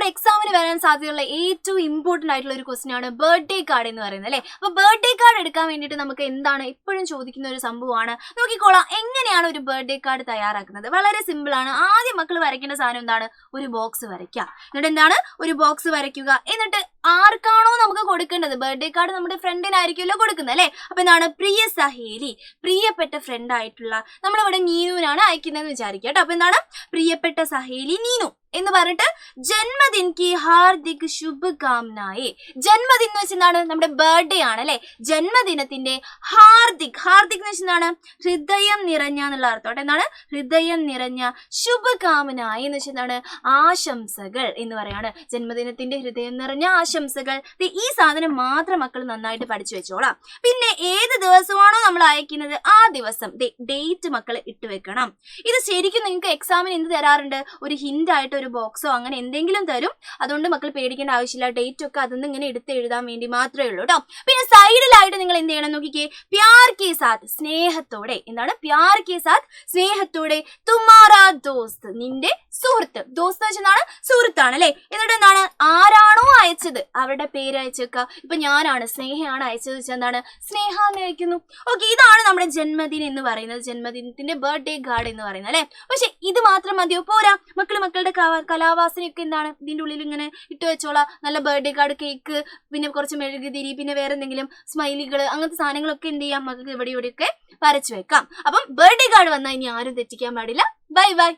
നമ്മുടെ എക്സാമിന് വരാൻ സാധ്യതയുള്ള ഏറ്റവും ഇമ്പോർട്ടന്റ് ആയിട്ടുള്ള ഒരു ക്വസ്റ്റ്യൻ ആണ് ബർത്ത്ഡേ കാർഡ് എന്ന് പറയുന്നത് അല്ലേ. അപ്പൊ ബർത്ത്ഡേ കാർഡ് എടുക്കാൻ വേണ്ടിയിട്ട് നമുക്ക് എന്താണ് എപ്പോഴും ചോദിക്കുന്ന ഒരു സംഭവമാണ്. നോക്കിക്കോളാം, എങ്ങനെയാണ് ഒരു ബർത്ത്ഡേ കാർഡ് തയ്യാറാക്കുന്നത്. വളരെ സിമ്പിൾ ആണ്. ആദ്യം മക്കൾ വരയ്ക്കേണ്ട സാധനം എന്താണ്, ഒരു ബോക്സ് വരയ്ക്കുക. എന്നിട്ട് എന്താണ്, ഒരു ബോക്സ് വരയ്ക്കുക. എന്നിട്ട് ആർക്കാണോ നമുക്ക് കൊടുക്കേണ്ടത്, ബർത്ത്ഡേ കാർഡ് നമ്മുടെ ഫ്രണ്ടിനായിരിക്കുമല്ലോ കൊടുക്കുന്നത് അല്ലേ. അപ്പൊ എന്താണ്, പ്രിയ സഹേലി, പ്രിയപ്പെട്ട ഫ്രണ്ട് ആയിട്ടുള്ള നമ്മളിവിടെ നീനുവിനാണ് അയക്കുന്നതെന്ന് വിചാരിക്കുക കേട്ടോ. അപ്പൊ എന്താണ്, പ്രിയപ്പെട്ട സഹേലി നീനു എന്ന് പറഞ്ഞിട്ട് ജന്മദിൻ കി ഹാർദിക് ശുഭകാമനായേ. ജന്മദിൻ എന്ന് വെച്ചെന്താണ്, നമ്മുടെ ബർത്ത്ഡേ ആണ് അല്ലെ. ജന്മദിനത്തിന്റെ ഹാർദിക്, ഹാർദിക് എന്ന് വെച്ചെന്താണ്, ഹൃദയം നിറഞ്ഞ എന്നുള്ള അർത്ഥം. എന്താണ്, ഹൃദയം നിറഞ്ഞ ശുഭകാമനായ എന്ന് വെച്ചെന്താണ്, ആശംസകൾ എന്ന് പറയാണ്. ജന്മദിനത്തിന്റെ ഹൃദയം നിറഞ്ഞ ആശംസകൾ. ഈ സാധനം മാത്രം മക്കൾ നന്നായിട്ട് പഠിച്ചു വെച്ചോളാം. പിന്നെ ഏത് ദിവസമാണോ നമ്മൾ അയക്കുന്നത് ആ ദിവസം ഡേറ്റ് മക്കൾ ഇട്ട് വെക്കണം. ഇത് ശരിക്കും നിങ്ങൾക്ക് എക്സാമിന് എന്ത് തരാറുണ്ട്, ഒരു ഹിന്റ് ആയിട്ട് ഒരു ബോക്സോ അങ്ങനെ എന്തെങ്കിലും തരും. അതുകൊണ്ട് മക്കൾ പേടിക്കേണ്ട ആവശ്യമില്ല. ഡേറ്റ് ഒക്കെ അതൊന്നും ഇങ്ങനെ എടുത്ത് എഴുതാൻ വേണ്ടി മാത്രമേ ഉള്ളൂ കേട്ടോ. പിന്നെ സൈഡിലായിട്ട് നിങ്ങൾ എന്ത് ചെയ്യണം നോക്കിക്കേ, പ്യാർ കെ സാത്ത്, സ്നേഹത്തോടെ. എന്താണ്, പ്യാർ കെ സാത്ത്, സ്നേഹത്തോടെ. തുമാറാ ദോസ്ത്, നിന്റെ സുഹൃത്ത്. ദോസ്ത് വെച്ചെന്താണ്, സുഹൃത്താണ് അല്ലെ. എന്നിട്ട് എന്താണ്, ആരാണോ അയച്ചത് അവരുടെ പേര് അയച്ചേക്കുക. ഇപ്പൊ ഞാനാണ്, സ്നേഹയാണ് അയച്ചത് വെച്ചാൽ എന്താണ്, സ്നേഹ എന്ന് അയക്കുന്നു. ഓക്കെ, ഇതാണ് നമ്മുടെ ജന്മദിനം എന്ന് പറയുന്നത്, ജന്മദിനത്തിന്റെ ബർത്ത്ഡേ കാർഡ് എന്ന് പറയുന്നത് അല്ലെ. പക്ഷെ ഇത് മാത്രം മതിയോ, പോരാ. മക്കളുടെ കലാവാസനയൊക്കെ എന്താണ് ഇതിന്റെ ഉള്ളിൽ ഇങ്ങനെ ഇട്ട് വെച്ചോളാം. നല്ല ബർത്ത്ഡേ കാർഡ്, കേക്ക്, പിന്നെ കുറച്ച് മെഴുകുതിരി, പിന്നെ വേറെ എന്തെങ്കിലും സ്മൈലികൾ, അങ്ങനത്തെ സാധനങ്ങളൊക്കെ എന്ത് ചെയ്യാം, മക്കൾക്ക് ഇവിടെ ഇവിടെയൊക്കെ വരച്ചു വെക്കാം. അപ്പം ബർത്ത്ഡേ കാർഡ് വന്നാൽ ഇനി ആരും തെറ്റിക്കാൻ പാടില്ല. Bye bye.